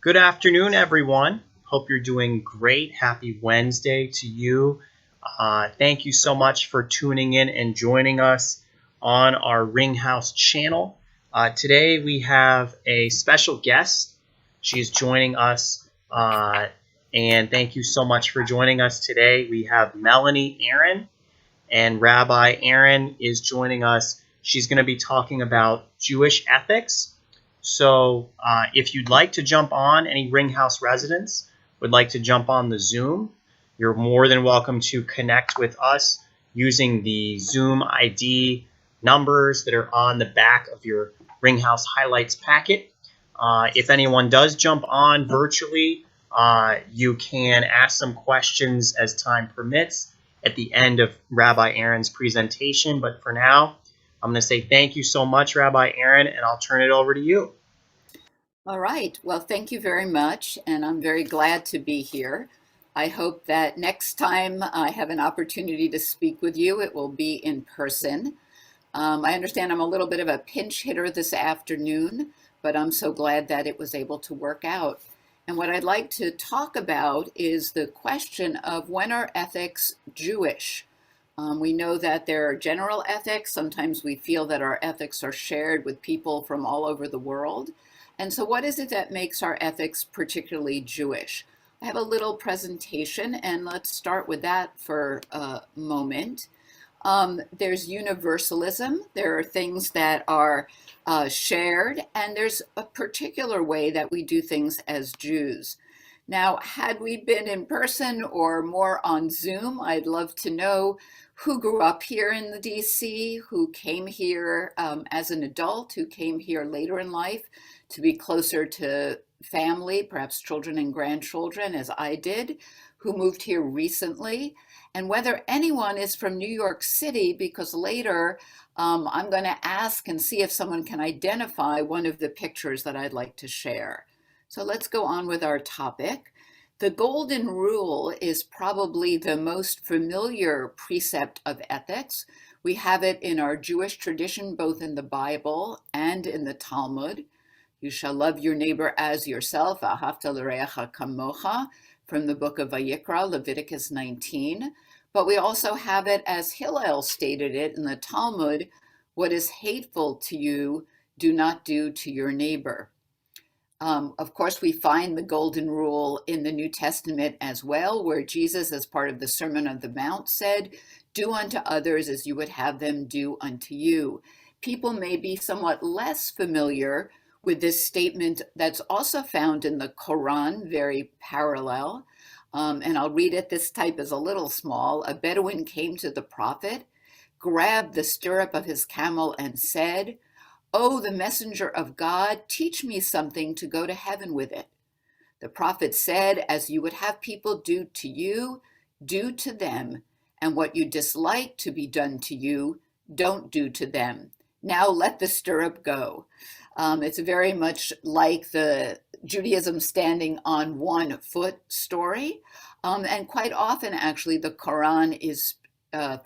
Good afternoon, everyone. Hope you're doing great. Happy Wednesday to you. Thank you so much for tuning in and joining us on our Ringhouse channel. Today we have a special guest. She's joining us, and thank you so much for joining us today. We have Melanie Aron, and Rabbi Aron is joining us. She's going to be talking about Jewish ethics. So if you'd like to jump on, any Ringhouse residents would like to jump on the Zoom, you're more than welcome to connect with us using the Zoom ID numbers that are on the back of your Ringhouse highlights packet. If anyone does jump on virtually, you can ask some questions as time permits at the end of Rabbi Aron's presentation. But for now, I'm going to say thank you so much, Rabbi Aron, and I'll turn it over to you. All right. Well, thank you very much, and I'm very glad to be here. I hope that next time I have an opportunity to speak with you, it will be in person. I understand I'm a little bit of a pinch hitter this afternoon, but I'm so glad that it was able to work out. And what I'd like to talk about is the question of when are ethics Jewish? We know that there are general ethics. Sometimes we feel that our ethics are shared with people from all over the world. And so what is it that makes our ethics particularly Jewish? I have a little presentation, and let's start with that for a moment. There's universalism. There are things that are shared, and there's a particular way that we do things as Jews. Now, had we been in person or more on Zoom, I'd love to know who grew up here in the DC, who came here as an adult, who came here later in life to be closer to family, perhaps children and grandchildren, as I did, who moved here recently, and whether anyone is from New York City, because later I'm going to ask and see if someone can identify one of the pictures that I'd like to share. So let's go on with our topic. The Golden Rule is probably the most familiar precept of ethics. We have it in our Jewish tradition, both in the Bible and in the Talmud. You shall love your neighbor as yourself, ahavta l'reacha kamocha, from the book of Vayikra, Leviticus 19. But we also have it as Hillel stated it in the Talmud, what is hateful to you, do not do to your neighbor. Of course, we find the Golden Rule in the New Testament as well, where Jesus, as part of the Sermon on the Mount, said, do unto others as you would have them do unto you. People may be somewhat less familiar with this statement that's also found in the Quran, very parallel. And I'll read it. This type is a little small. A Bedouin came to the prophet, grabbed the stirrup of his camel and said, "Oh, the messenger of God, teach me something to go to heaven with it." The prophet said, as you would have people do to you, do to them, and what you dislike to be done to you, don't do to them. Now let the stirrup go. It's very much like the Judaism standing on one foot story. And quite often, actually, the Quran is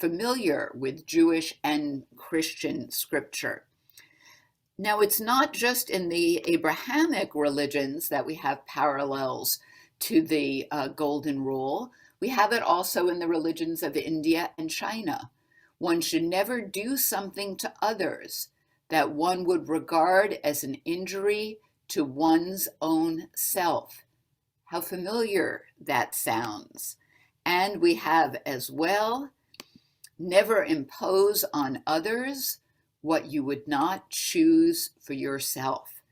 familiar with Jewish and Christian scripture. Now, it's not just in the Abrahamic religions that we have parallels to the Golden Rule. We have it also in the religions of India and China. One should never do something to others that one would regard as an injury to one's own self. How familiar that sounds. And we have as well, never impose on others what you would not choose for yourself.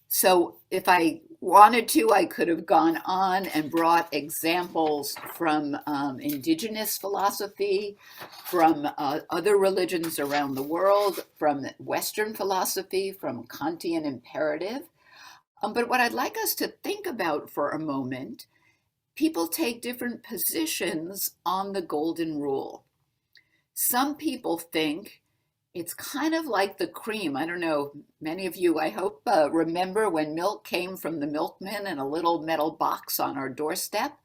So if I wanted to, I could have gone on and brought examples from indigenous philosophy, from other religions around the world, from Western philosophy, from Kantian imperative. But what I'd like us to think about for a moment, people take different positions on the Golden Rule. Some people think it's kind of like the cream. I don't know, many of you, I hope, remember when milk came from the milkman in a little metal box on our doorstep,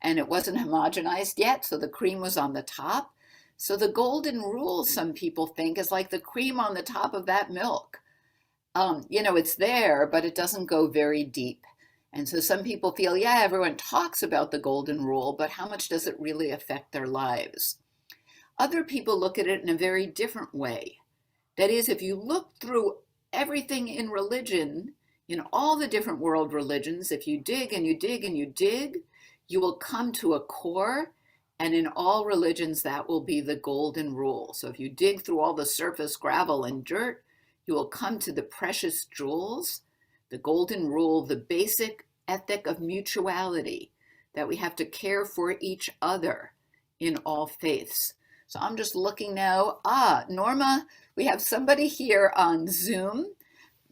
and it wasn't homogenized yet, so the cream was on the top. So the Golden Rule, some people think, is like the cream on the top of that milk. It's there, but it doesn't go very deep. And so some people feel, yeah, everyone talks about the golden rule, but how much does it really affect their lives? Other people look at it in a very different way. That is, if you look through everything in religion, in all the different world religions, if you dig and you dig and you dig, you will come to a core. And in all religions, that will be the golden rule. So if you dig through all the surface gravel and dirt, you will come to the precious jewels, the golden rule, the basic ethic of mutuality, that we have to care for each other in all faiths. So I'm just looking now. Norma, we have somebody here on Zoom.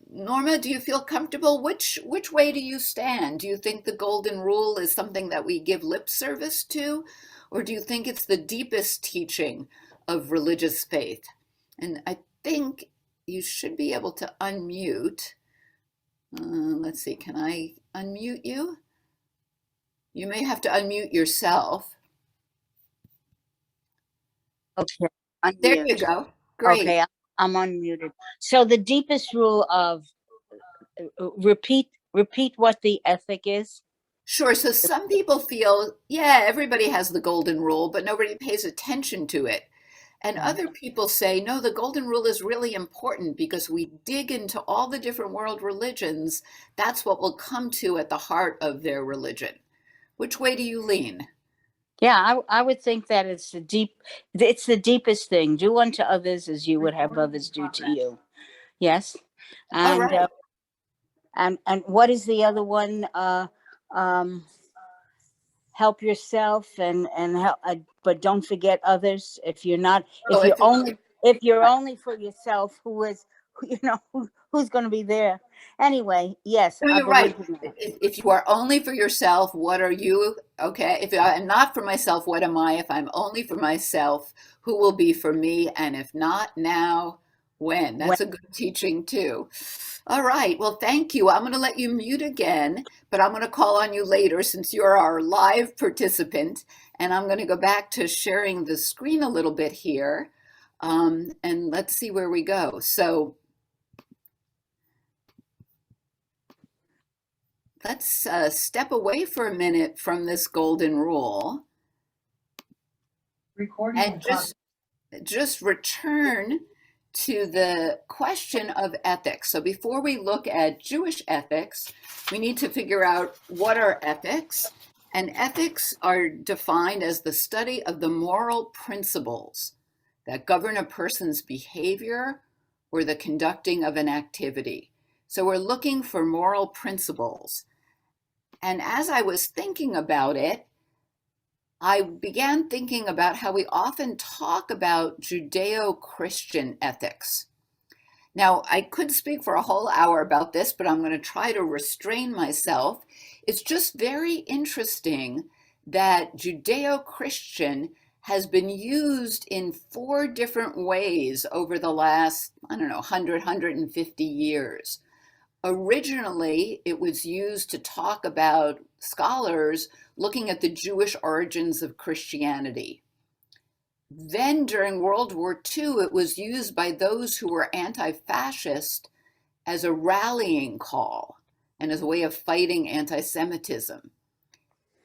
Norma, do you feel comfortable? Which way do you stand? Do you think the golden rule is something that we give lip service to, or do you think it's the deepest teaching of religious faith? And I think you should be able to unmute. Let's see, can I unmute you? You may have to unmute yourself. Okay, There you unmute. go. Great. Okay, I'm unmuted. So the deepest rule of repeat what the ethic is. Sure. So some people feel, yeah, everybody has the golden rule, but nobody pays attention to it. And other people say, no, the golden rule is really important because we dig into all the different world religions. That's what we'll come to at the heart of their religion. Which way do you lean? Yeah, I would think that it's the deepest thing. Do unto others as you would have others do to you. Yes, All and right. and what is the other one? Help yourself and help, but don't forget others. If you're not, Oh, if you're only for yourself, who's going to be there anyway? Yes, no, I you're right. believe in that. If you are only for yourself, what are you? Okay. If I'm not for myself, what am I? If I'm only for myself, who will be for me? And if not now, when? That's a good teaching too. All right. Well, thank you. I'm going to let you mute again, but I'm going to call on you later since you're our live participant. And I'm going to go back to sharing the screen a little bit here. And let's see where we go. So let's step away for a minute from this golden rule and just return to the question of ethics. So before we look at Jewish ethics, we need to figure out what are ethics. And ethics are defined as the study of the moral principles that govern a person's behavior or the conducting of an activity. So we're looking for moral principles. And as I was thinking about it, I began thinking about how we often talk about Judeo-Christian ethics. Now, I could speak for a whole hour about this, but I'm going to try to restrain myself. It's just very interesting that Judeo-Christian has been used in 4 different ways over the last, 150 years. Originally, it was used to talk about scholars looking at the Jewish origins of Christianity. Then during World War II, it was used by those who were anti-fascist as a rallying call and as a way of fighting anti-Semitism.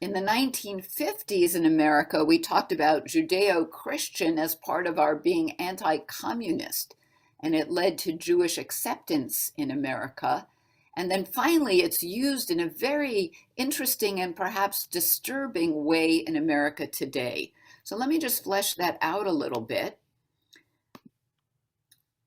In the 1950s in America, we talked about Judeo-Christian as part of our being anti-communist, and it led to Jewish acceptance in America. And then finally, it's used in a very interesting and perhaps disturbing way in America today. So let me just flesh that out a little bit.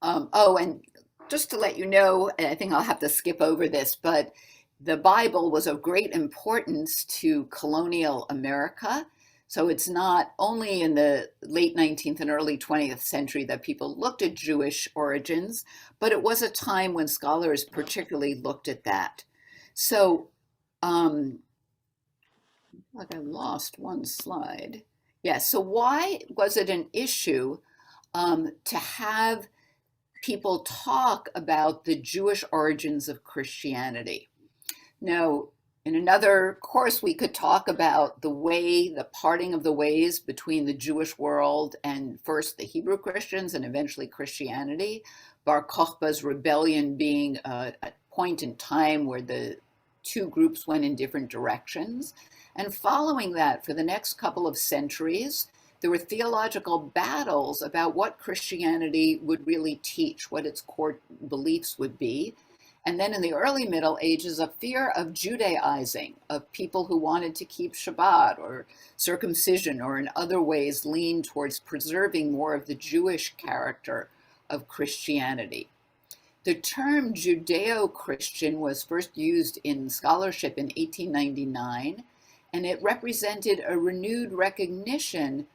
And just to let you know, I think I'll have to skip over this, but the Bible was of great importance to colonial America. So it's not only in the late 19th and early 20th century that people looked at Jewish origins, but it was a time when scholars particularly looked at that. So, like I lost one slide. Yeah, so why was it an issue to have people talk about the Jewish origins of Christianity? Now, in another course, we could talk about the parting of the ways between the Jewish world and first the Hebrew Christians and eventually Christianity. Bar Kokhba's rebellion being a point in time where the two groups went in different directions. And following that, for the next couple of centuries, there were theological battles about what Christianity would really teach, what its core beliefs would be. And then in the early Middle Ages, a fear of Judaizing, of people who wanted to keep Shabbat or circumcision or in other ways lean towards preserving more of the Jewish character of Christianity. The term Judeo-Christian was first used in scholarship in 1899, and it represented a renewed recognition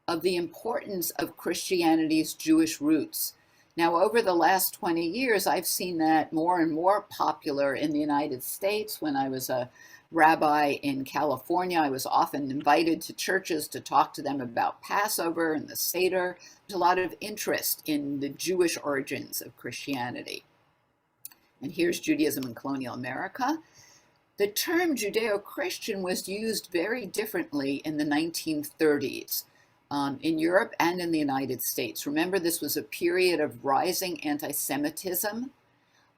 of the importance of Christianity's Jewish roots. Now, over the last 20 years, I've seen that more and more popular in the United States. When I was a rabbi in California, I was often invited to churches to talk to them about Passover and the Seder. There's a lot of interest in the Jewish origins of Christianity. And here's Judaism in colonial America. The term Judeo-Christian was used very differently in the 1930s. In Europe and in the United States. Remember, this was a period of rising anti-Semitism.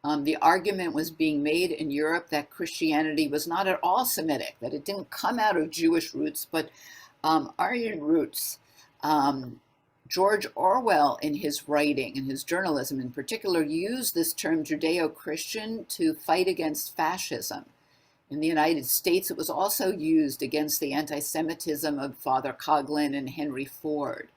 The argument was being made in Europe that Christianity was not at all Semitic, that it didn't come out of Jewish roots, but Aryan roots. George Orwell, in his writing, in his journalism in particular, used this term Judeo-Christian to fight against fascism. In the United States, it was also used against the anti-Semitism of Father Coughlin and Henry Ford.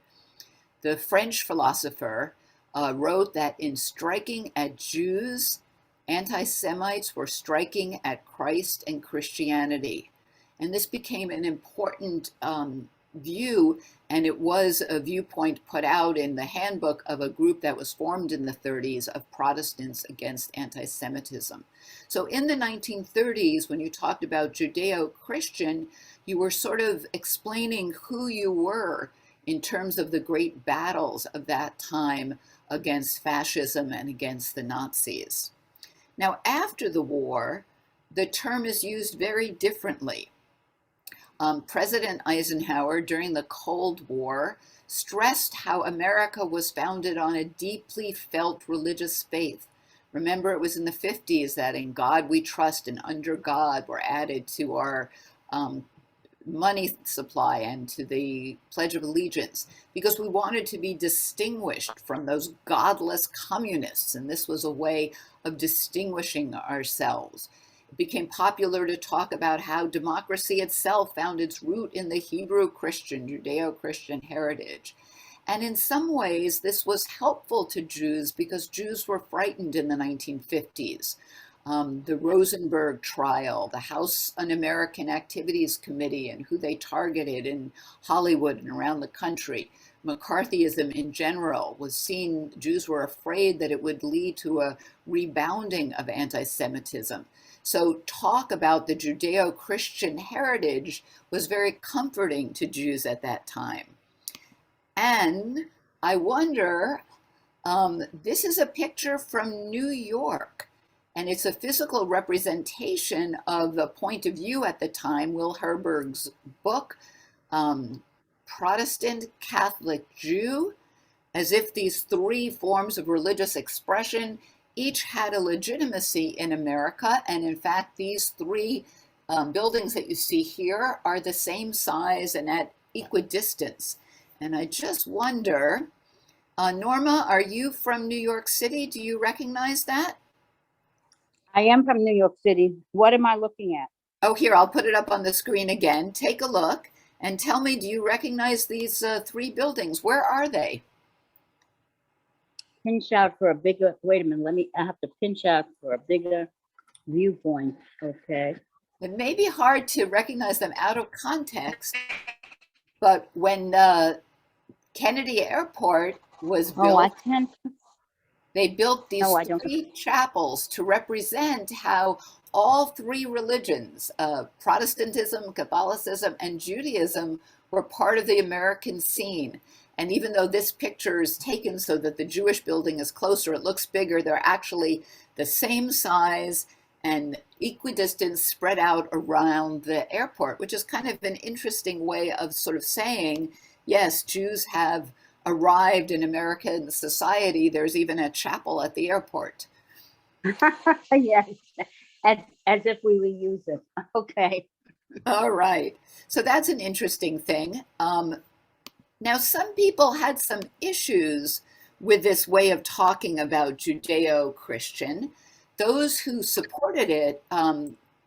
The French philosopher wrote that in striking at Jews, anti-Semites were striking at Christ and Christianity. And this became an important view, and it was a viewpoint put out in the handbook of a group that was formed in the 30s of Protestants against anti-Semitism. So in the 1930s, when you talked about Judeo-Christian, you were sort of explaining who you were in terms of the great battles of that time against fascism and against the Nazis. Now, after the war, the term is used very differently. President Eisenhower, during the Cold War, stressed how America was founded on a deeply felt religious faith. Remember, it was in the 50s that in God we trust and under God were added to our money supply and to the Pledge of Allegiance, because we wanted to be distinguished from those godless communists, and this was a way of distinguishing ourselves. It became popular to talk about how democracy itself found its root in the Hebrew Christian, Judeo-Christian heritage. And in some ways, this was helpful to Jews because Jews were frightened in the 1950s. The Rosenberg trial, the House Un-American Activities Committee and who they targeted in Hollywood and around the country. McCarthyism in general was seen, Jews were afraid that it would lead to a rebounding of anti-Semitism. So talk about the Judeo-Christian heritage was very comforting to Jews at that time. And I wonder, this is a picture from New York, and it's a physical representation of the point of view at the time, Will Herberg's book, Protestant, Catholic, Jew, as if these three forms of religious expression each had a legitimacy in America. And in fact, these three buildings that you see here are the same size and at equidistance. And I just wonder, Norma, are you from New York City? Do you recognize that? I am from New York City. What am I looking at? Oh, here, I'll put it up on the screen again. Take a look and tell me, do you recognize these three buildings? Where are they? Pinch out for a bigger, wait a minute, I have to pinch out for a bigger viewpoint. Okay. It may be hard to recognize them out of context, but when Kennedy Airport was built, they built these three chapels to represent how all three religions, Protestantism, Catholicism, and Judaism, were part of the American scene. And even though this picture is taken so that the Jewish building is closer, it looks bigger, they're actually the same size and equidistant spread out around the airport, which is kind of an interesting way of sort of saying, yes, Jews have arrived in American society. There's even a chapel at the airport. Yes. as if we reuse it. Okay. All right. So that's an interesting thing. Now, some people had some issues with this way of talking about Judeo-Christian. Those who supported it,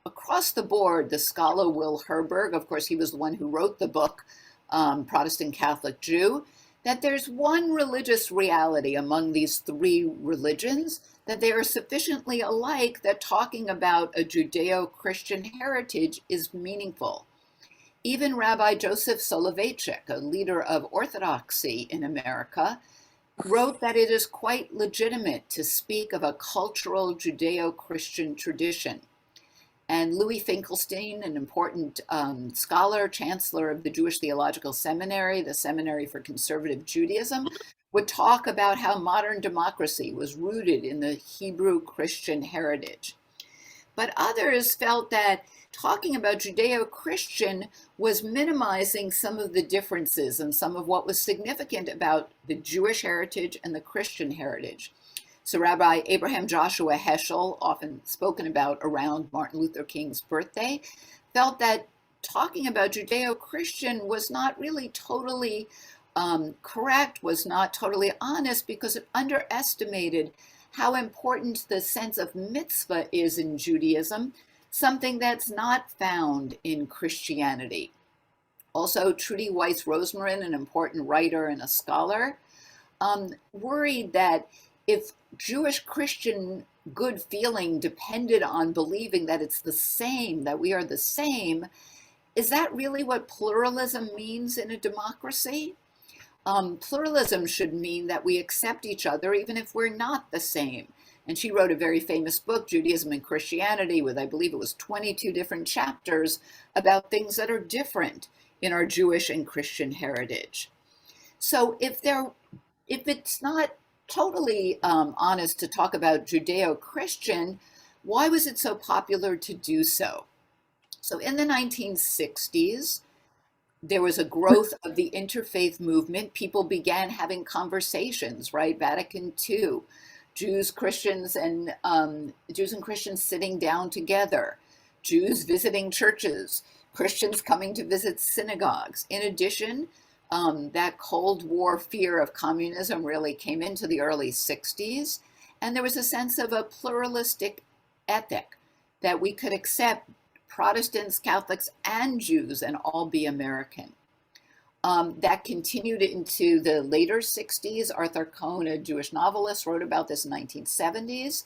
across the board, the scholar Will Herberg, of course, he was the one who wrote the book, Protestant Catholic Jew, that there's one religious reality among these three religions, that they are sufficiently alike that talking about a Judeo-Christian heritage is meaningful. Even Rabbi Joseph Soloveitchik, a leader of Orthodoxy in America, wrote that it is quite legitimate to speak of a cultural Judeo-Christian tradition. And Louis Finkelstein, an important scholar, chancellor of the Jewish Theological Seminary, the Seminary for Conservative Judaism, would talk about how modern democracy was rooted in the Hebrew Christian heritage. But others felt that talking about Judeo-Christian was minimizing some of the differences and some of what was significant about the Jewish heritage and the Christian heritage. So Rabbi Abraham Joshua Heschel, often spoken about around Martin Luther King's birthday, felt that talking about Judeo-Christian was not really totally correct, was not totally honest, because it underestimated how important the sense of mitzvah is in Judaism, something that's not found in Christianity. Also, Trudy Weiss Rosmarin, an important writer and a scholar, worried that if Jewish Christian good feeling depended on believing that it's the same, that we are the same, is that really what pluralism means in a democracy? Pluralism should mean that we accept each other even if we're not the same. And she wrote a very famous book, Judaism and Christianity, with, I believe it was 22 different chapters about things that are different in our Jewish and Christian heritage. So if it's not totally honest to talk about Judeo-Christian, why was it so popular to do so? So in the 1960s, there was a growth of the interfaith movement. People began having conversations, right? Vatican II, Jews, Christians, and Christians sitting down together, Jews visiting churches, Christians coming to visit synagogues. In addition, that Cold War fear of communism really came into the early 60s, and there was a sense of a pluralistic ethic that we could accept Protestants, Catholics, and Jews and all be American. That continued into the later 60s. Arthur Cohn, a Jewish novelist, wrote about this in the 1970s.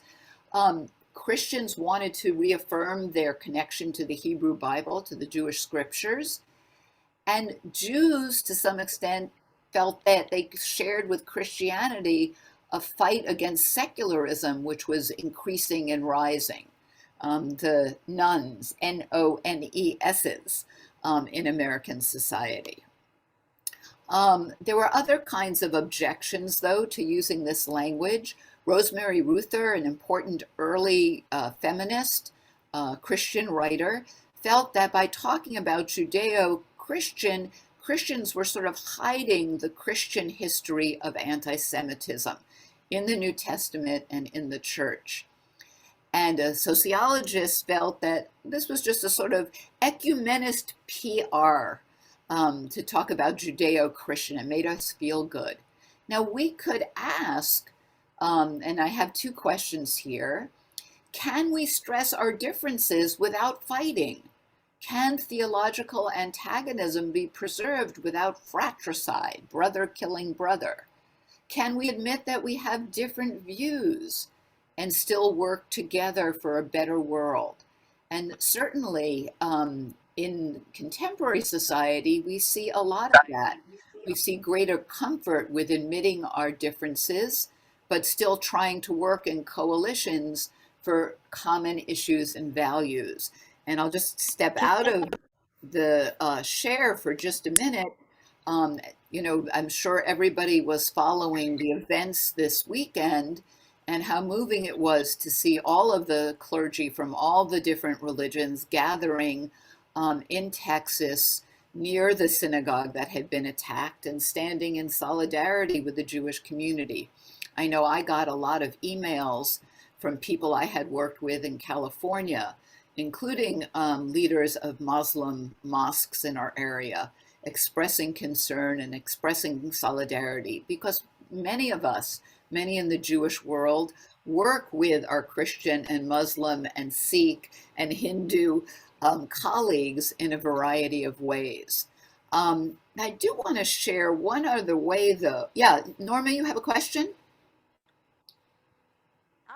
Christians wanted to reaffirm their connection to the Hebrew Bible, to the Jewish scriptures. And Jews, to some extent, felt that they shared with Christianity a fight against secularism, which was increasing and rising. The nones, N-O-N-E-S's, in American society. There were other kinds of objections, though, to using this language. Rosemary Ruther, an important early feminist Christian writer, felt that by talking about Judeo-Christian, Christians were sort of hiding the Christian history of anti-Semitism in the New Testament and in the church. And sociologists felt that this was just a sort of ecumenist PR to talk about Judeo-Christian. It made us feel good. Now we could ask, and I have two questions here, can we stress our differences without fighting? Can theological antagonism be preserved without fratricide, brother killing brother? Can we admit that we have different views and still work together for a better world? And certainly in contemporary society, we see a lot of that. We see greater comfort with admitting our differences, but still trying to work in coalitions for common issues and values. And I'll just step out of the share for just a minute. I'm sure everybody was following the events this weekend and how moving it was to see all of the clergy from all the different religions gathering in Texas near the synagogue that had been attacked and standing in solidarity with the Jewish community. I know I got a lot of emails from people I had worked with in California, including leaders of Muslim mosques in our area, expressing concern and expressing solidarity, because many of us, many in the Jewish world, work with our Christian and Muslim and Sikh and Hindu colleagues in a variety of ways. I do want to share one other way, though. Yeah, Norma, you have a question?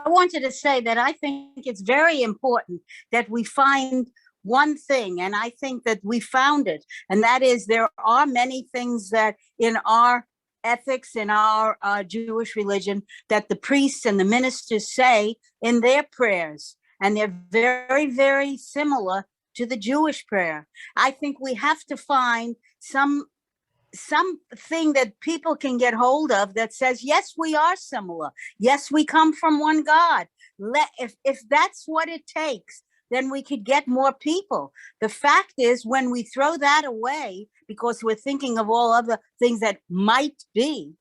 I wanted to say that I think it's very important that we find one thing, and I think that we found it, and that is there are many things that in our ethics, in our Jewish religion, that the priests and the ministers say in their prayers, and they're very, very similar to the Jewish prayer. I think we have to find something that people can get hold of that says, yes, we are similar. Yes, we come from one God. If that's what it takes, then we could get more people. The fact is, when we throw that away because we're thinking of all other things that might be,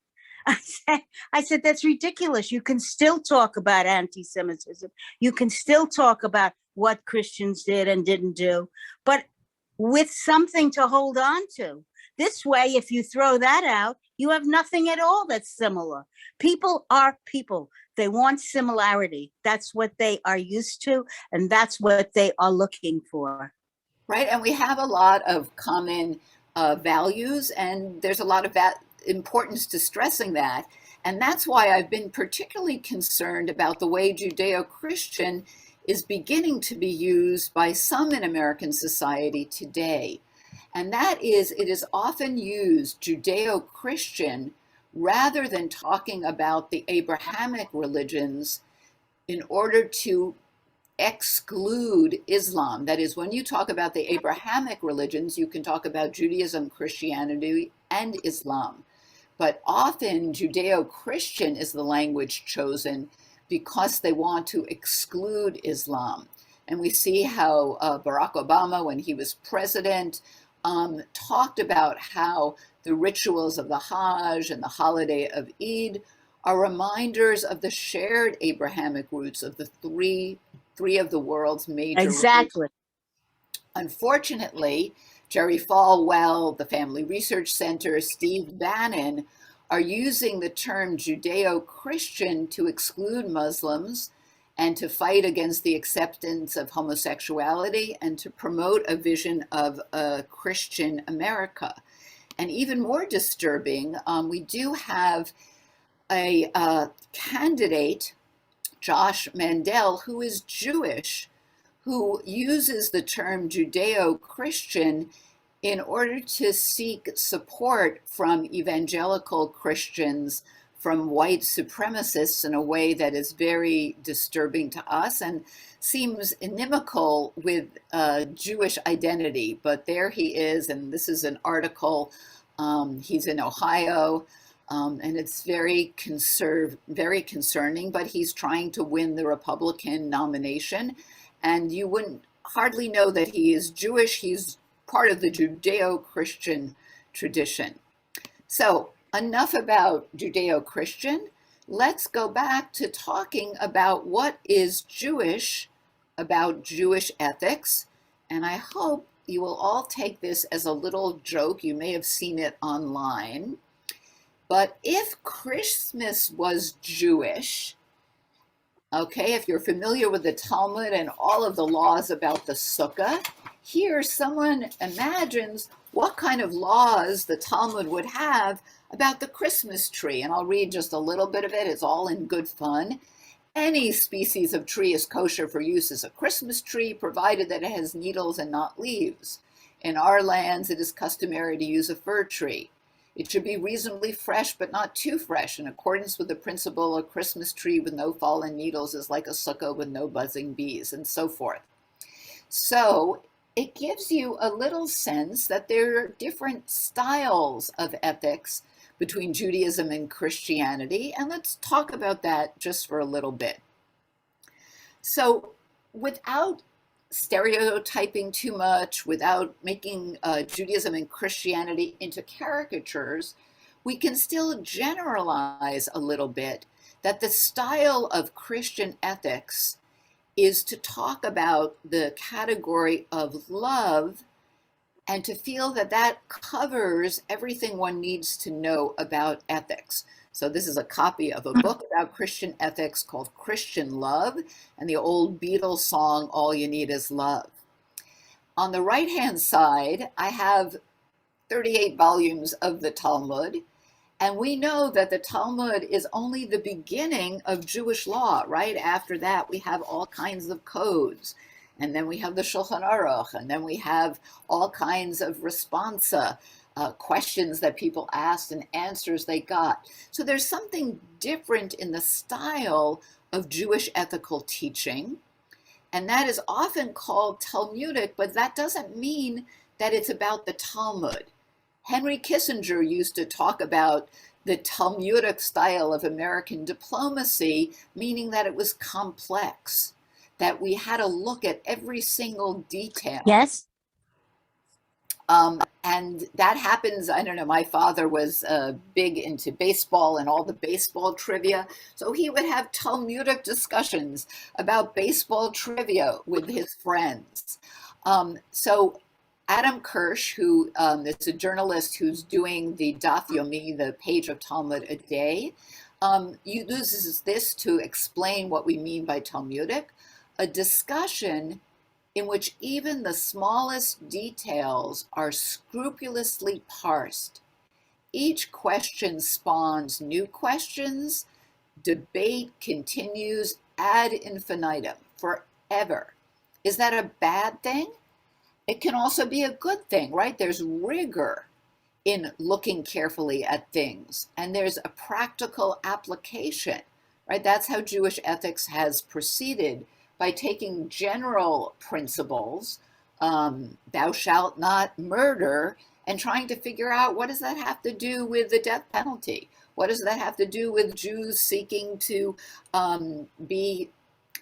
I said, that's ridiculous. You can still talk about anti-Semitism. You can still talk about what Christians did and didn't do, but with something to hold on to. This way, if you throw that out, you have nothing at all that's similar. People are people. They want similarity. That's what they are used to, and that's what they are looking for. Right, and we have a lot of common values, and there's a lot of importance to stressing that. And that's why I've been particularly concerned about the way Judeo-Christian is beginning to be used by some in American society today. And that is, it is often used, Judeo-Christian, rather than talking about the Abrahamic religions, in order to exclude Islam. That is, when you talk about the Abrahamic religions, you can talk about Judaism, Christianity, and Islam. But often Judeo-Christian is the language chosen because they want to exclude Islam. And we see how Barack Obama, when he was president, talked about how the rituals of the Hajj and the holiday of Eid are reminders of the shared Abrahamic roots of the three of the world's major Exactly. religions. Unfortunately, Jerry Falwell, the Family Research Center, Steve Bannon are using the term Judeo-Christian to exclude Muslims and to fight against the acceptance of homosexuality and to promote a vision of a Christian America. And even more disturbing, we do have a candidate, Josh Mandel, who is Jewish, who uses the term Judeo-Christian in order to seek support from evangelical Christians, from white supremacists, in a way that is very disturbing to us and seems inimical with Jewish identity. But there he is, and this is an article. He's in Ohio, and it's very concerning, but he's trying to win the Republican nomination. And you wouldn't hardly know that he is Jewish. He's part of the Judeo-Christian tradition. So enough about Judeo-Christian. Let's go back to talking about what is Jewish, about Jewish ethics. And I hope you will all take this as a little joke. You may have seen it online. But if Christmas was Jewish, okay, if you're familiar with the Talmud and all of the laws about the sukkah, here someone imagines what kind of laws the Talmud would have about the Christmas tree. And I'll read just a little bit of it. It's all in good fun. Any species of tree is kosher for use as a Christmas tree, provided that it has needles and not leaves. In our lands, it is customary to use a fir tree. It should be reasonably fresh, but not too fresh, in accordance with the principle a Christmas tree with no fallen needles is like a sukkah with no buzzing bees, and so forth. So it gives you a little sense that there are different styles of ethics between Judaism and Christianity, and let's talk about that just for a little bit. So without stereotyping too much, without making Judaism and Christianity into caricatures, we can still generalize a little bit that the style of Christian ethics is to talk about the category of love and to feel that that covers everything one needs to know about ethics. So this is a copy of a book about Christian ethics called Christian Love, and the old Beatles song, All You Need Is Love. On the right-hand side, I have 38 volumes of the Talmud, and we know that the Talmud is only the beginning of Jewish law. Right after that, we have all kinds of codes. And then we have the Shulchan Aruch, and then we have all kinds of responsa, questions that people asked and answers they got. So there's something different in the style of Jewish ethical teaching, and that is often called Talmudic, but that doesn't mean that it's about the Talmud. Henry Kissinger used to talk about the Talmudic style of American diplomacy, meaning that it was complex, that we had to look at every single detail. Yes. And that happens, I don't know, my father was big into baseball and all the baseball trivia. So he would have Talmudic discussions about baseball trivia with his friends. So Adam Kirsch, who is a journalist who's doing the Daf Yomi, the page of Talmud a day, uses this to explain what we mean by Talmudic, a discussion in which even the smallest details are scrupulously parsed. Each question spawns new questions, debate continues ad infinitum, forever. Is that a bad thing? It can also be a good thing, right? There's rigor in looking carefully at things, and there's a practical application, right? That's how Jewish ethics has proceeded, by taking general principles, thou shalt not murder, and trying to figure out, what does that have to do with the death penalty? What does that have to do with Jews seeking to be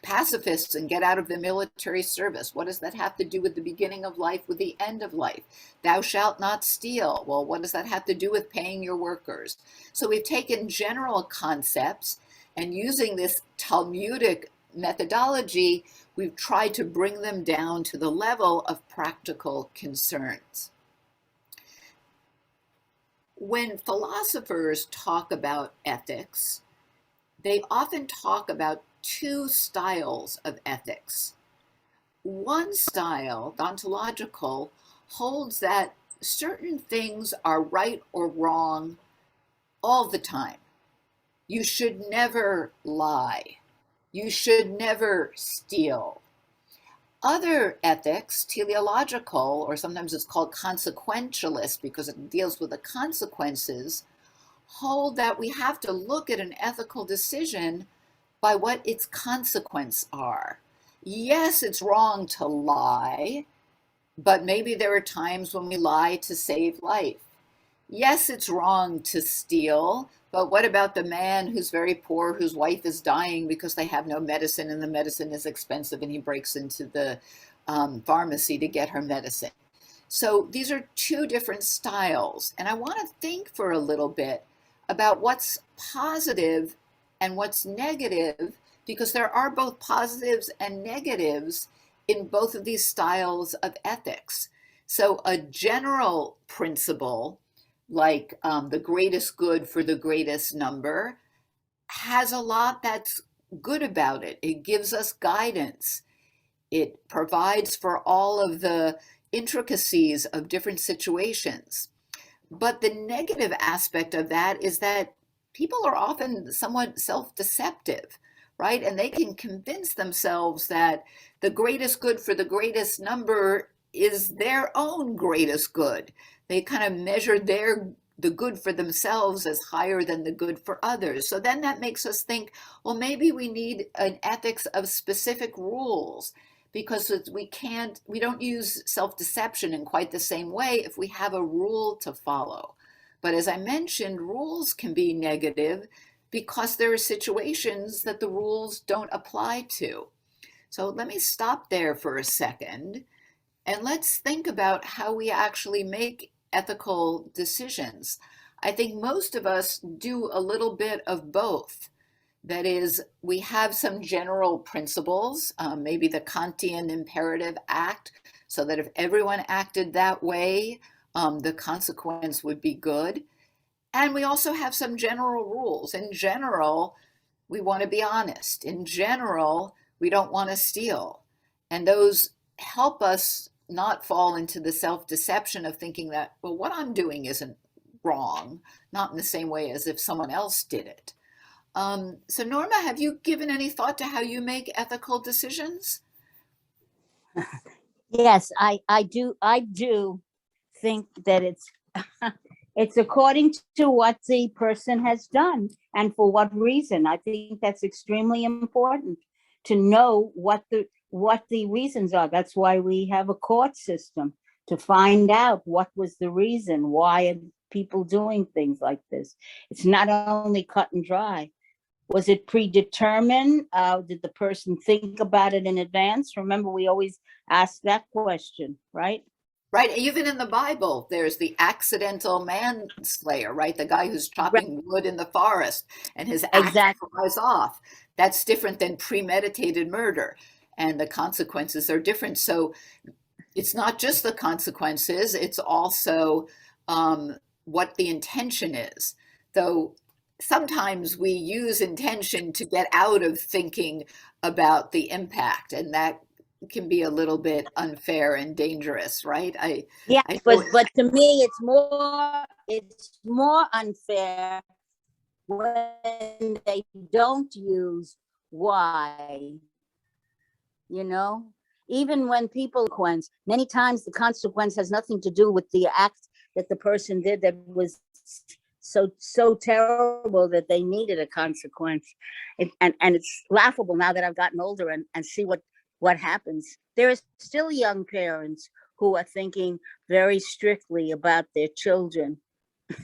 pacifists and get out of the military service? What does that have to do with the beginning of life, with the end of life? Thou shalt not steal. Well, what does that have to do with paying your workers? So we've taken general concepts, and using this Talmudic methodology, we've tried to bring them down to the level of practical concerns. When philosophers talk about ethics, they often talk about two styles of ethics. One style, ontological, holds that certain things are right or wrong all the time. You should never lie. You should never steal. Other ethics, teleological, or sometimes it's called consequentialist because it deals with the consequences, hold that we have to look at an ethical decision by what its consequences are. Yes, it's wrong to lie, but maybe there are times when we lie to save life. Yes, it's wrong to steal, but what about the man who's very poor, whose wife is dying because they have no medicine and the medicine is expensive, and he breaks into the pharmacy to get her medicine? So these are two different styles. And I want to think for a little bit about what's positive and what's negative, because there are both positives and negatives in both of these styles of ethics. So a general principle, like the greatest good for the greatest number, has a lot that's good about it. It gives us guidance. It provides for all of the intricacies of different situations. But the negative aspect of that is that people are often somewhat self-deceptive, right? And they can convince themselves that the greatest good for the greatest number is their own greatest good. They kind of measure the good for themselves as higher than the good for others. So then that makes us think, well, maybe we need an ethics of specific rules, because we don't use self-deception in quite the same way if we have a rule to follow. But as I mentioned, rules can be negative because there are situations that the rules don't apply to. So let me stop there for a second, and let's think about how we actually make ethical decisions. I think most of us do a little bit of both. That is, we have some general principles, maybe the Kantian imperative act, so that if everyone acted that way, the consequence would be good. And we also have some general rules. In general, we want to be honest. In general, we don't want to steal. And those help us not fall into the self-deception of thinking that, well, what I'm doing isn't wrong, not in the same way as if someone else did it. So Norma, have you given any thought to how you make ethical decisions? Yes, I do think that it's it's according to what the person has done and for what reason. I think that's extremely important to know what the reasons are. That's why we have a court system, to find out what was the reason, why are people doing things like this. It's not only cut and dry. Was it predetermined? Did the person think about it in advance? Remember, we always ask that question, right? Right. Even in the Bible, there's the accidental manslayer, right? The guy who's Right. chopping wood in the forest and his axe Exactly. flies off. That's different than premeditated murder, and the consequences are different. So it's not just the consequences, it's also what the intention is. Though sometimes we use intention to get out of thinking about the impact, and that can be a little bit unfair and dangerous, right? Yes, I but know to me, it's more unfair when they don't use why. You know, even when people consequence, many times the consequence has nothing to do with the act that the person did that was so terrible that they needed a consequence. And it's laughable now that I've gotten older and see what happens. There are still young parents who are thinking very strictly about their children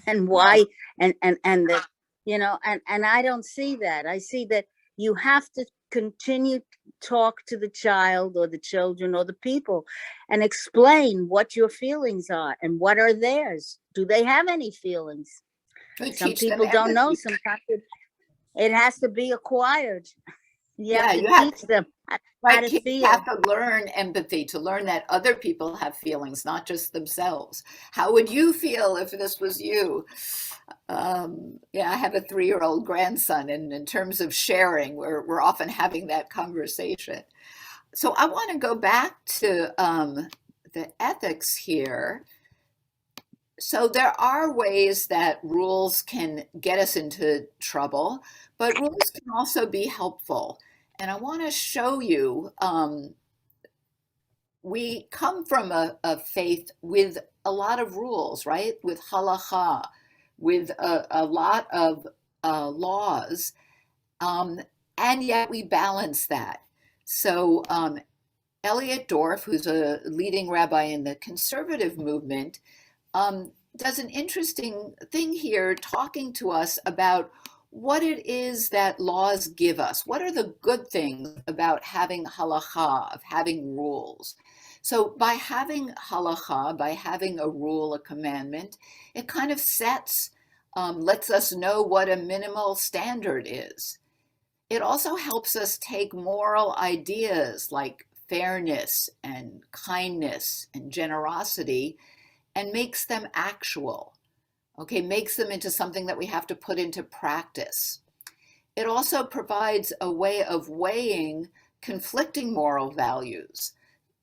and why, and that, and I don't see that. I see that you have to continue to talk to the child or the children or the people and explain what your feelings are and what are theirs. Do they have any feelings? we Some teach them people don't know. empathy. Sometimes it has to be acquired. You have Yeah, to you have, teach them how right, to kids feel. have to learn empathy, to learn that other people have feelings, not just themselves. How would you feel if this was you? Yeah, I have a 3-year-old grandson, and in terms of sharing, we're often having that conversation. So I want to go back to the ethics here. So there are ways that rules can get us into trouble, but rules can also be helpful. And I want to show you, we come from a faith with a lot of rules, right? With halacha, with a lot of laws, um, and yet we balance that. So Elliot Dorff, who's a leading rabbi in the conservative movement, does an interesting thing here, talking to us about what it is that laws give us. What are the good things about having halacha, of having rules? So by having halacha, by having a rule, a commandment, it kind of lets us know what a minimal standard is. It also helps us take moral ideas like fairness and kindness and generosity and makes them actual, okay, makes them into something that we have to put into practice. It also provides a way of weighing conflicting moral values.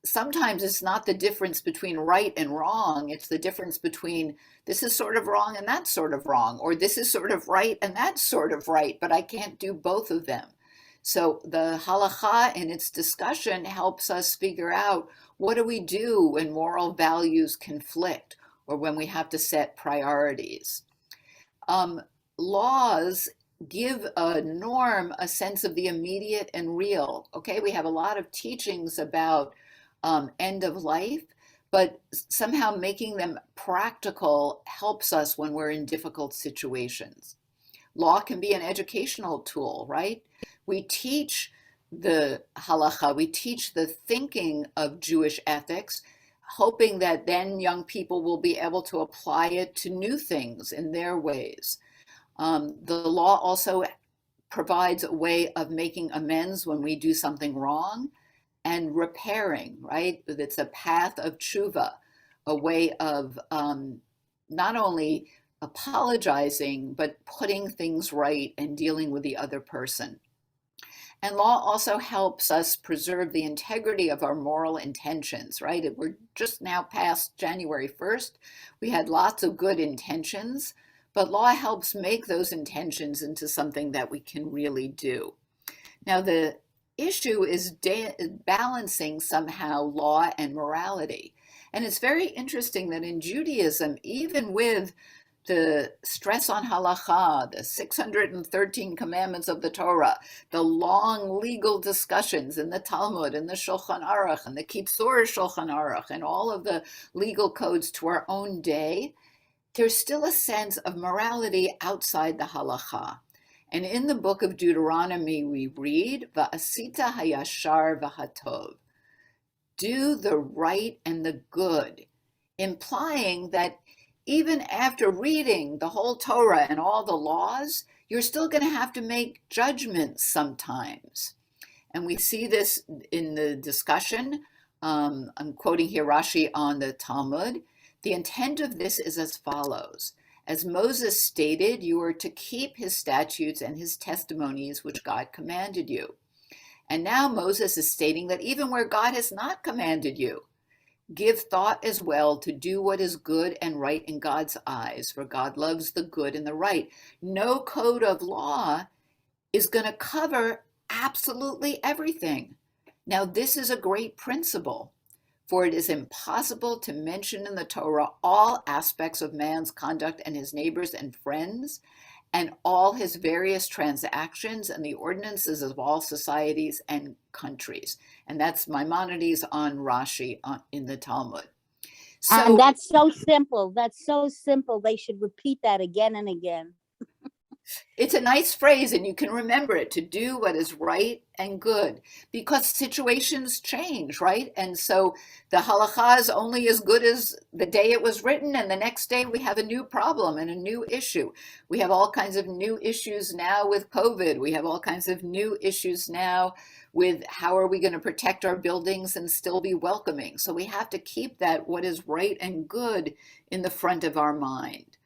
Sometimes it's not the difference between right and wrong, it's the difference between this is sort of wrong and that's sort of wrong, or this is sort of right and that's sort of right, but I can't do both of them. So the halacha in its discussion helps us figure out, what do we do when moral values conflict or when we have to set priorities. Um, Laws give a norm a sense of the immediate and real. Okay, we have a lot of teachings about end of life, but somehow making them practical helps us when we're in difficult situations. Law can be an educational tool, right? We teach the halacha, we teach the thinking of Jewish ethics hoping that then young people will be able to apply it to new things in their ways. The law also provides a way of making amends when we do something wrong and repairing, right? It's a path of tshuva, a way of not only apologizing, but putting things right and dealing with the other person. And law also helps us preserve the integrity of our moral intentions, right? We're just now past January 1st. We had lots of good intentions, but law helps make those intentions into something that we can really do. Now, the issue is balancing somehow law and morality. And it's very interesting that in Judaism, even with the stress on halakha, the 613 commandments of the Torah, the long legal discussions in the Talmud and the Shulchan Aruch and the Kitzur Shulchan Aruch and all of the legal codes to our own day, there's still a sense of morality outside the halakha. And in the book of Deuteronomy, we read, Va'asita hayashar v'hatov, do the right and the good, implying that even after reading the whole Torah and all the laws, you're still going to have to make judgments sometimes. And we see this in the discussion. I'm quoting here Rashi on the Talmud. The intent of this is as follows. As Moses stated, you are to keep his statutes and his testimonies, which God commanded you. And now Moses is stating that even where God has not commanded you, give thought as well to do what is good and right in God's eyes, for God loves the good and the right. No code of law is going to cover absolutely everything. Now, this is a great principle, for it is impossible to mention in the Torah all aspects of man's conduct and his neighbors and friends, and all his various transactions and the ordinances of all societies and countries. And that's Maimonides on Rashi in the Talmud. And that's so simple. That's so simple. They should repeat that again and again. It's a nice phrase, and you can remember it, to do what is right and good, because situations change, right? And so the halakha is only as good as the day it was written, and the next day we have a new problem and a new issue. We have all kinds of new issues now with COVID. We have all kinds of new issues now with how are we going to protect our buildings and still be welcoming. So we have to keep that what is right and good in the front of our mind.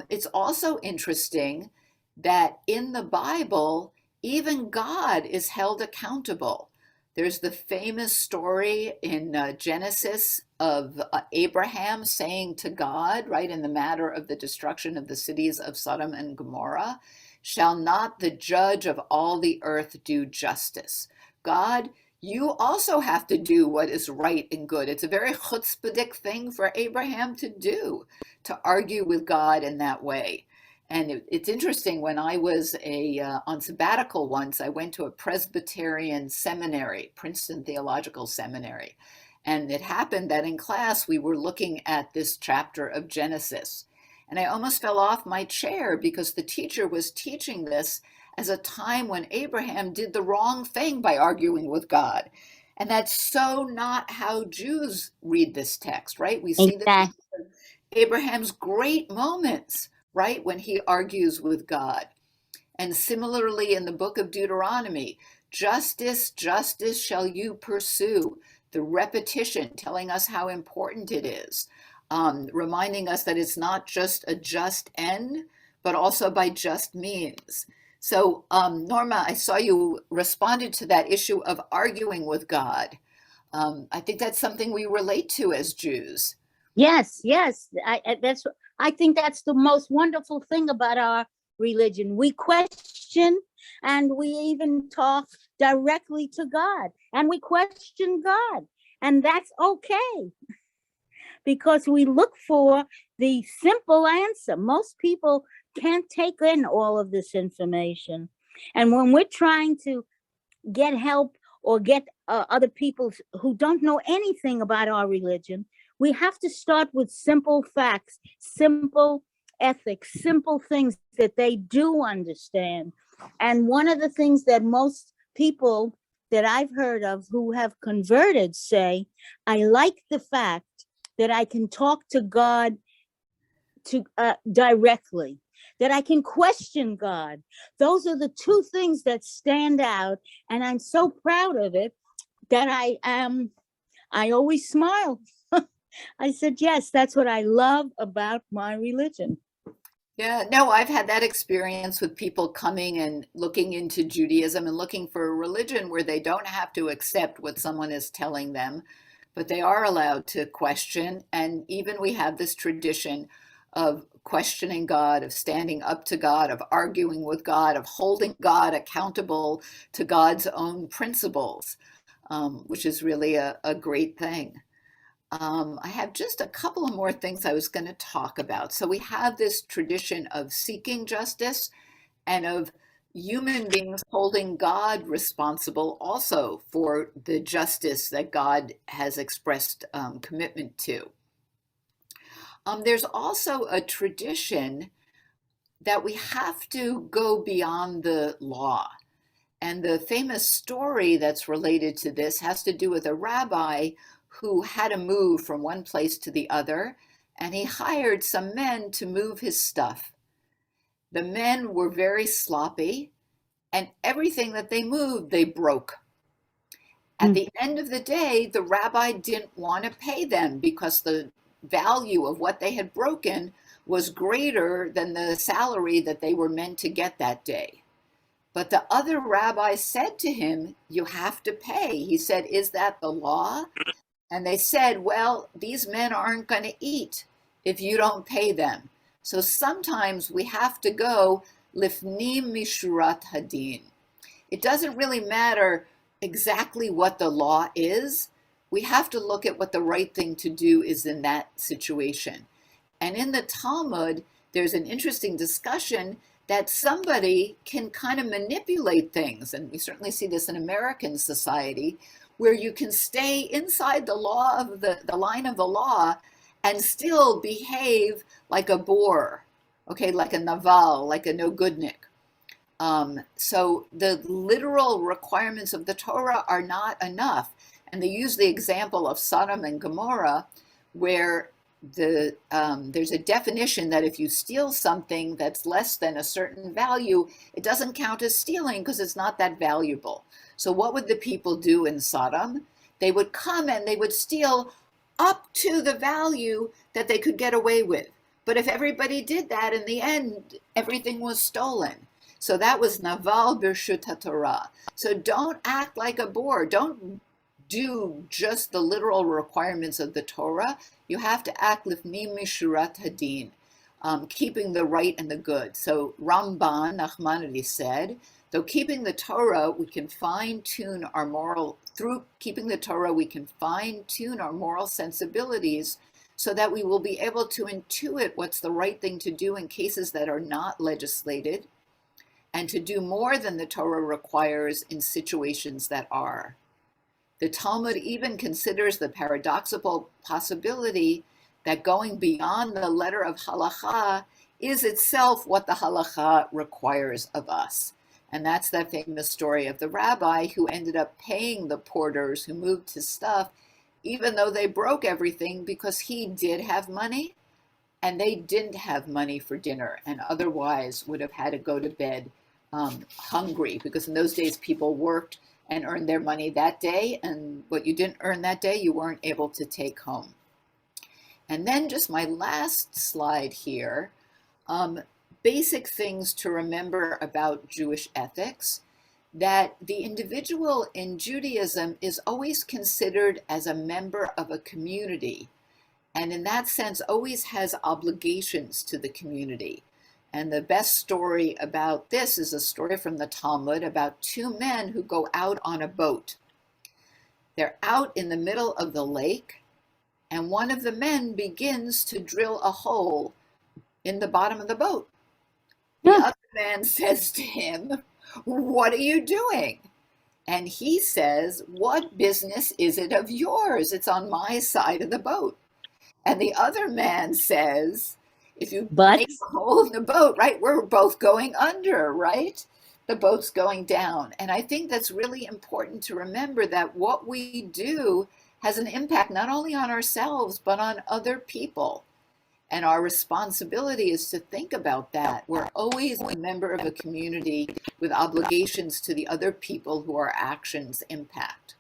It's also interesting that in the Bible, even God is held accountable. There's the famous story in Genesis of Abraham saying to God, right, in the matter of the destruction of the cities of Sodom and Gomorrah, shall not the judge of all the earth do justice? God, you also have to do what is right and good. It's a very chutzpahdik thing for Abraham to do, to argue with God in that way. And it's interesting, when I was on sabbatical once, I went to a Presbyterian seminary, Princeton Theological Seminary. And it happened that in class, we were looking at this chapter of Genesis. And I almost fell off my chair because the teacher was teaching this as a time when Abraham did the wrong thing by arguing with God. And that's so not how Jews read this text, right? We see this in Abraham's great moments, right, when he argues with God. And similarly in the book of Deuteronomy, justice, justice shall you pursue. The repetition telling us how important it is, reminding us that it's not just a just end, but also by just means. So Norma, I saw you responded to that issue of arguing with God. I think that's something we relate to as Jews. Yes, yes. I think that's the most wonderful thing about our religion. We question, and we even talk directly to God, and we question God, and that's okay, because we look for the simple answer. Most people can't take in all of this information, and when we're trying to get help or get other people who don't know anything about our religion, we have to start with simple facts, simple ethics, simple things that they do understand. And one of the things that most people that I've heard of who have converted say, I like the fact that I can talk to God directly, that I can question God. Those are the two things that stand out, and I'm so proud of it that I always smile. I said, yes, that's what I love about my religion. Yeah, no, I've had that experience with people coming and looking into Judaism and looking for a religion where they don't have to accept what someone is telling them, but they are allowed to question. And even we have this tradition of questioning God, of standing up to God, of arguing with God, of holding God accountable to God's own principles, which is really a great thing. I have just a couple of more things I was going to talk about. So we have this tradition of seeking justice and of human beings holding God responsible also for the justice that God has expressed commitment to. There's also a tradition that we have to go beyond the law. And the famous story that's related to this has to do with a rabbi who had to move from one place to the other, and he hired some men to move his stuff. The men were very sloppy, and everything that they moved, they broke. At the end of the day, the rabbi didn't want to pay them because the value of what they had broken was greater than the salary that they were meant to get that day. But the other rabbi said to him, you have to pay. He said, is that the law? And they said, well, these men aren't going to eat if you don't pay them. So sometimes we have to go lifnim mishurat hadin. It doesn't really matter exactly what the law is. We have to look at what the right thing to do is in that situation. And in the Talmud, there's an interesting discussion that somebody can kind of manipulate things. And we certainly see this in American society, where you can stay inside the law of the line of the law and still behave like a bore, okay, like a naval, like a no-goodnik. So the literal requirements of the Torah are not enough. And they use the example of Sodom and Gomorrah, where there's a definition that if you steal something that's less than a certain value, it doesn't count as stealing because it's not that valuable. So what would the people do in Sodom? They would come and they would steal up to the value that they could get away with. But if everybody did that, in the end, everything was stolen. So that was Naval Birshut HaTorah. So don't act like a bore. Don't do just the literal requirements of the Torah. You have to act lifnim mishurat hadin, keeping the right and the good. So Ramban Nachmanides said, though keeping the Torah, we can fine-tune our moral, through keeping the Torah, we can fine-tune our moral sensibilities so that we will be able to intuit what's the right thing to do in cases that are not legislated, and to do more than the Torah requires in situations that are. The Talmud even considers the paradoxical possibility that going beyond the letter of halacha is itself what the halacha requires of us. And that's that famous story of the rabbi who ended up paying the porters who moved his stuff, even though they broke everything, because he did have money and they didn't have money for dinner and otherwise would have had to go to bed hungry, because in those days people worked and earned their money that day, and what you didn't earn that day, you weren't able to take home. And then just my last slide here, basic things to remember about Jewish ethics, that the individual in Judaism is always considered as a member of a community, and in that sense always has obligations to the community. And the best story about this is a story from the Talmud about two men who go out on a boat. They're out in the middle of the lake, and one of the men begins to drill a hole in the bottom of the boat. The other man says to him, "What are you doing?" And he says, "What business is it of yours? It's on my side of the boat." And the other man says, if you make a hole in the boat, right, we're both going under, right? the boat's going down. And I think that's really important to remember, that what we do has an impact not only on ourselves, but on other people. And our responsibility is to think about that. We're always a member of a community with obligations to the other people who our actions impact.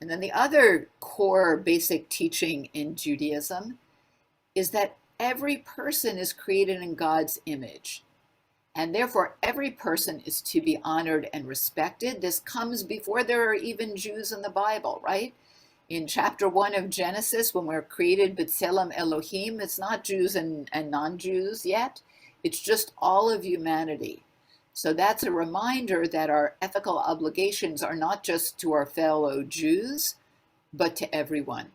And then the other core basic teaching in Judaism is that every person is created in God's image. And therefore, every person is to be honored and respected. This comes before there are even Jews in the Bible, right? In chapter 1 of Genesis, when we're created B'Tselem Elohim, it's not Jews and non-Jews yet. It's just all of humanity. So that's a reminder that our ethical obligations are not just to our fellow Jews, but to everyone.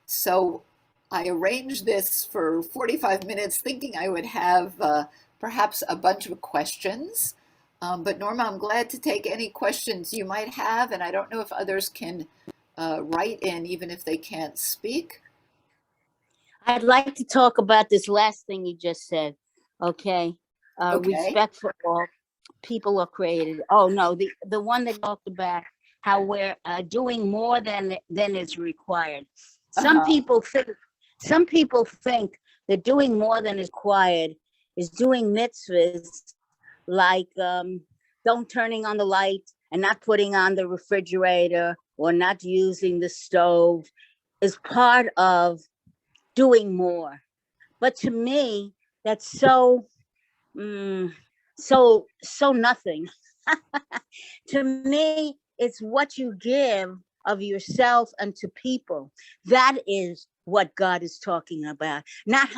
So I arranged this for 45 minutes thinking I would have perhaps a bunch of questions. But Norma, I'm glad to take any questions you might have, and I don't know if others can write in even if they can't speak. I'd like to talk about this last thing you just said. Okay. Okay. Respect for all people are created. Oh no, the one that talked about how we're doing more than is required. Some people think that doing more than is required is doing mitzvahs like don't turning on the light and not putting on the refrigerator or not using the stove is part of doing more. But to me, that's so nothing. To me, it's what you give of yourself and to people. That is what God is talking about. Not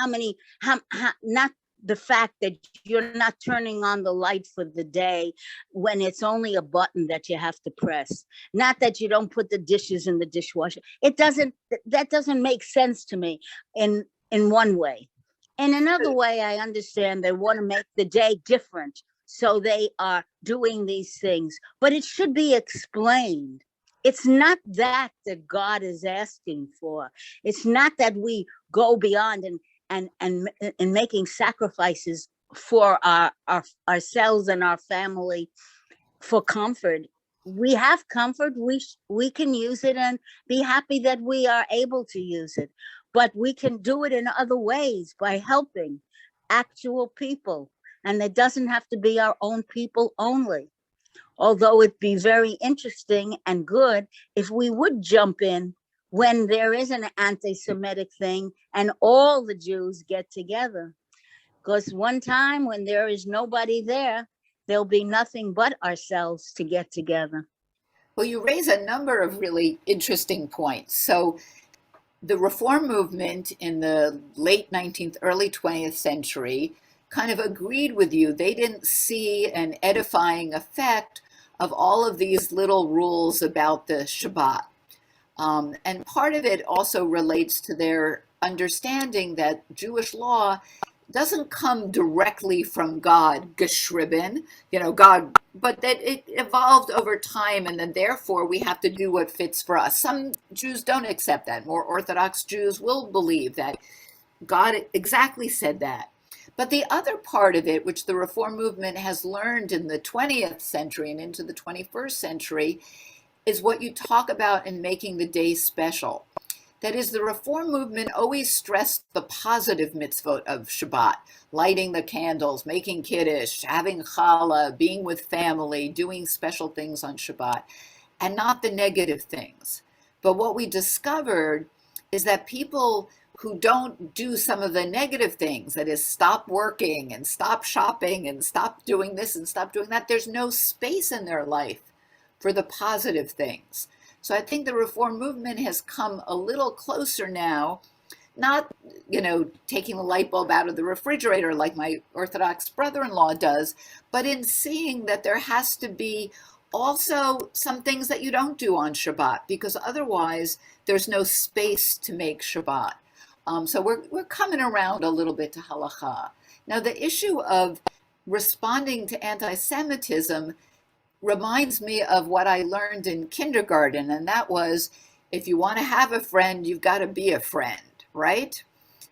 not the fact that you're not turning on the light for the day when it's only a button that you have to press. Not that you don't put the dishes in the dishwasher. That doesn't make sense to me in one way. In another way, I understand they want to make the day different, so they are doing these things, but it should be explained. It's not that God is asking for. It's not that we go beyond and making sacrifices for ourselves and our family for comfort. We have comfort. We can use it and be happy that we are able to use it. But we can do it in other ways by helping actual people. And it doesn't have to be our own people only. Although it'd be very interesting and good if we would jump in when there is an anti-Semitic thing and all the Jews get together. Because one time when there is nobody there, there'll be nothing but ourselves to get together. Well, you raise a number of really interesting points. So the Reform movement in the late 19th, early 20th century kind of agreed with you. They didn't see an edifying effect of all of these little rules about the Shabbat. And part of it also relates to their understanding that Jewish law doesn't come directly from God, geschrieben, God, but that it evolved over time, and then therefore we have to do what fits for us. Some Jews don't accept that. More Orthodox Jews will believe that God exactly said that. But the other part of it, which the Reform movement has learned in the 20th century and into the 21st century, is what you talk about in making the day special. That is, the Reform movement always stressed the positive mitzvot of Shabbat, lighting the candles, making kiddush, having challah, being with family, doing special things on Shabbat, and not the negative things. But what we discovered is that people who don't do some of the negative things, that is, stop working and stop shopping and stop doing this and stop doing that, there's no space in their life for the positive things. So I think the Reform movement has come a little closer now, not, taking the light bulb out of the refrigerator like my Orthodox brother-in-law does, but in seeing that there has to be also some things that you don't do on Shabbat, because otherwise there's no space to make Shabbat. So we're coming around a little bit to halakha. Now, the issue of responding to anti-Semitism reminds me of what I learned in kindergarten, and that was, if you want to have a friend, you've got to be a friend, right?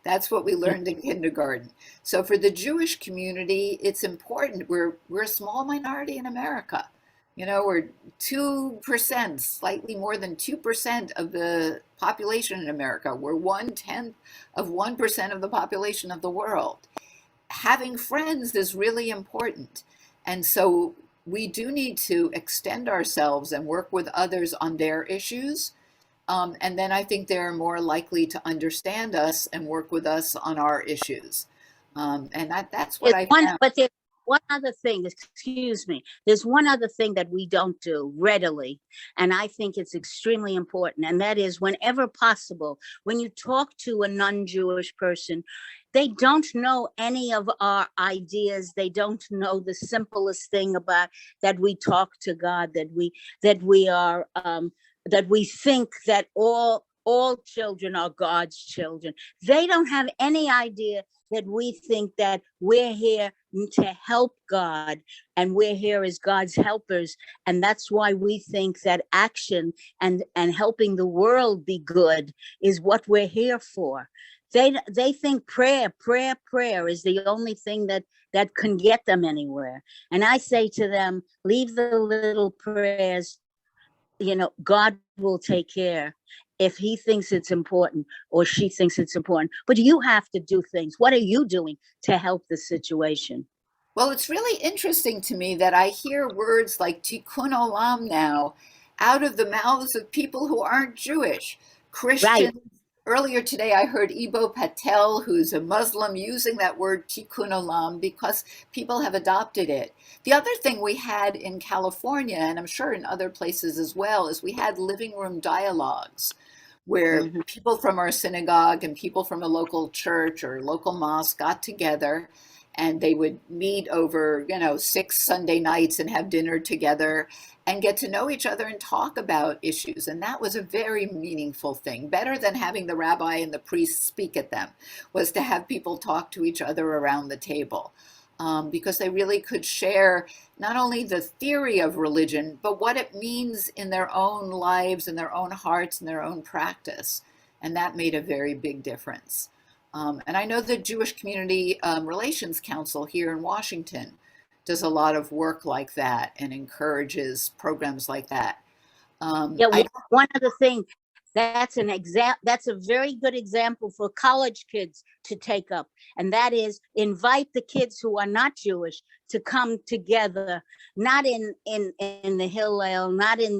That's what we learned in kindergarten. So for the Jewish community, it's important. We're a small minority in America. You know, we're 2%, slightly more than 2% of the population in America. We're 1/10 of 1% of the population of the world. Having friends is really important. And so we do need to extend ourselves and work with others on their issues. And then I think they're more likely to understand us and work with us on our issues. And that's what There's I one, found. but there's one other thing, excuse me. There's one other thing that we don't do readily, and I think it's extremely important, and that is whenever possible, when you talk to a non-Jewish person, they don't know any of our ideas. They don't know the simplest thing about that we talk to God, that we think that all children are God's children. They don't have any idea that we think that we're here to help God and we're here as God's helpers. And that's why we think that action and helping the world be good is what we're here for. They think prayer is the only thing that can get them anywhere. And I say to them, leave the little prayers. God will take care if he thinks it's important or she thinks it's important. But you have to do things. What are you doing to help the situation? Well, it's really interesting to me that I hear words like tikkun olam now out of the mouths of people who aren't Jewish. Right. Christians. Earlier today, I heard Ibo Patel, who's a Muslim, using that word tikkun olam because people have adopted it. The other thing we had in California, and I'm sure in other places as well, is we had living room dialogues where Mhm. people from our synagogue and people from a local church or local mosque got together and they would meet over, 6 Sunday nights and have dinner together and get to know each other and talk about issues. And that was a very meaningful thing. Better than having the rabbi and the priest speak at them was to have people talk to each other around the table. Because they really could share not only the theory of religion, but what it means in their own lives, in their own hearts, in their own practice. And that made a very big difference. And I know the Jewish Community Relations Council here in Washington does a lot of work like that and encourages programs like that. Yeah, I one other thing, that's a very good example for college kids to take up, and that is invite the kids who are not Jewish to come together, not in the Hillel, not in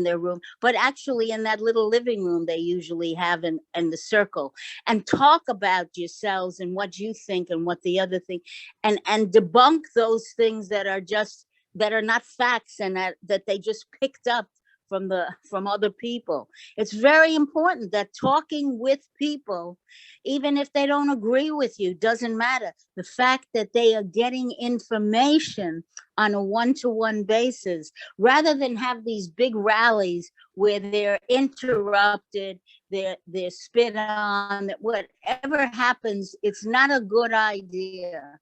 their room, but actually in that little living room they usually have in the circle, and talk about yourselves and what you think and what the other thing, and debunk those things that are not facts and that they just picked up from other people. It's very important that talking with people, even if they don't agree with you, doesn't matter. The fact that they are getting information on a one-to-one basis, rather than have these big rallies where they're interrupted, they're spit on, whatever happens, it's not a good idea.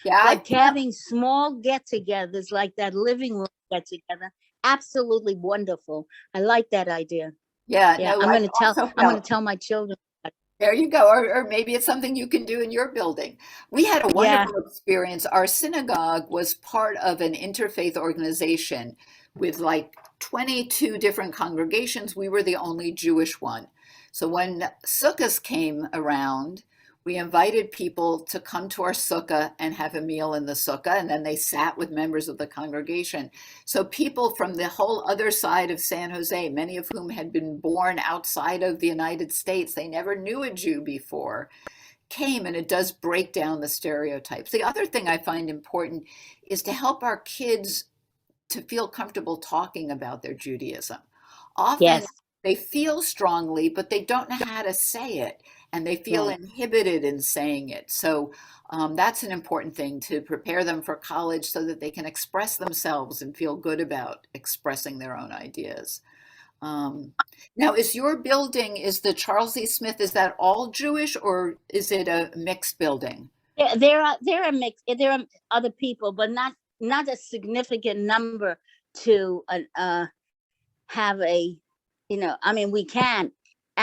yeah, But having small get-togethers like that living room get-together, absolutely wonderful. I like that idea. yeah, Yeah, no, I'm I've going to tell. also I'm going felt to tell my children. there you go. Or maybe it's something you can do in your building. We had a Yeah. wonderful experience. Our synagogue was part of an interfaith organization with like 22 different congregations. We were the only Jewish one. So when Sukkot came around, we invited people to come to our sukkah and have a meal in the sukkah, and then they sat with members of the congregation. So people from the whole other side of San Jose, many of whom had been born outside of the United States, they never knew a Jew before, came, and it does break down the stereotypes. The other thing I find important is to help our kids to feel comfortable talking about their Judaism. Often Yes. they feel strongly, but they don't know how to say it, and they feel Right. inhibited in saying it. So that's an important thing to prepare them for college so that they can express themselves and feel good about expressing their own ideas. Um, Now, is your building, is the Charles E. Smith, is that all Jewish or is it a mixed building? Yeah, there are mixed. There are other people, but not a significant number to have a. I mean, we can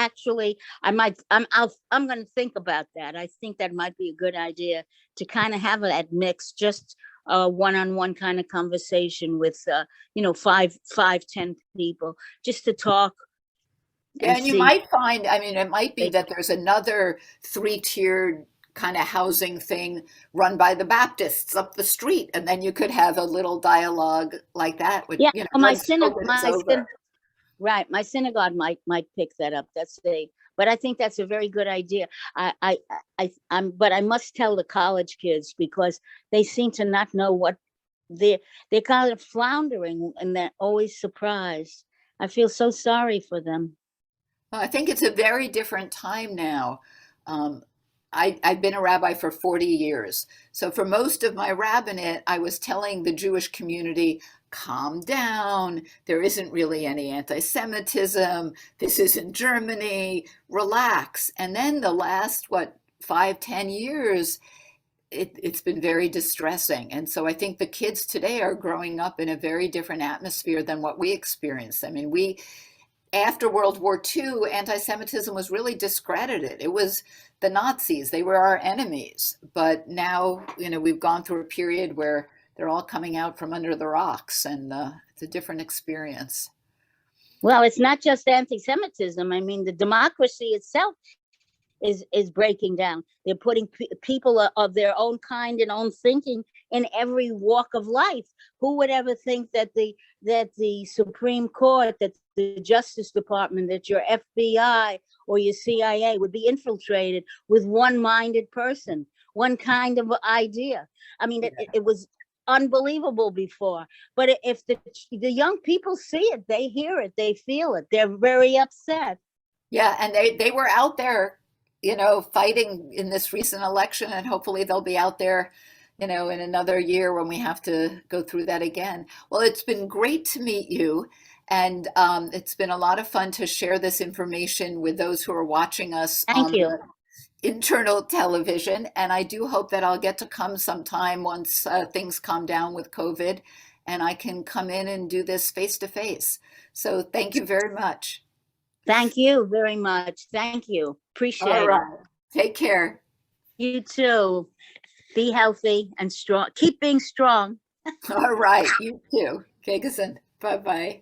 actually, I'm going to think about that. I think that might be a good idea to kind of have that mix, just one-on-one kind of conversation with, 10 people, just to talk Yeah, and and you see. might find, I mean, it might be that there's another three-tiered kind of housing thing run by the Baptists up the street, and then you could have a little dialogue like that with, Yeah, once COVID is over. right, my synagogue might pick that up. But I think that's a very good idea. But I must tell the college kids, because they seem to not know what they're kind of floundering, and they're always surprised. I feel so sorry for them. Well, I think it's a very different time now. Um, I've been a rabbi for 40 years. So for most of my rabbinate, I was telling the Jewish community, calm down. There isn't really any anti-Semitism. This isn't Germany. Relax. And then the last, 5, 10 years, it's been very distressing. And so I think the kids today are growing up in a very different atmosphere than what we experienced. I mean, after World War II, anti-Semitism was really discredited. It was the Nazis, they were our enemies. But now, we've gone through a period where they're all coming out from under the rocks, and it's a different experience. Well, it's not just anti-Semitism. I mean, the democracy itself is breaking down. They're putting people of their own kind and own thinking in every walk of life. Who would ever think that the Supreme Court, that the Justice Department, that your FBI or your CIA would be infiltrated with one-minded person, one kind of idea? I mean, it was unbelievable before. But if the young people see it, they hear it, they feel it, they're very upset. Yeah, and they were out there, fighting in this recent election, and hopefully they'll be out there, in another year when we have to go through that again. Well, it's been great to meet you, and it's been a lot of fun to share this information with those who are watching us Thank on you. the internal television. And I do hope that I'll get to come sometime once things calm down with COVID, and I can come in and do this face to face. So thank you very much. Thank you very much. Thank you. Appreciate All it. right. Take care. You too. Be healthy and strong. Keep being strong. All right. You too. Okay, Bye bye.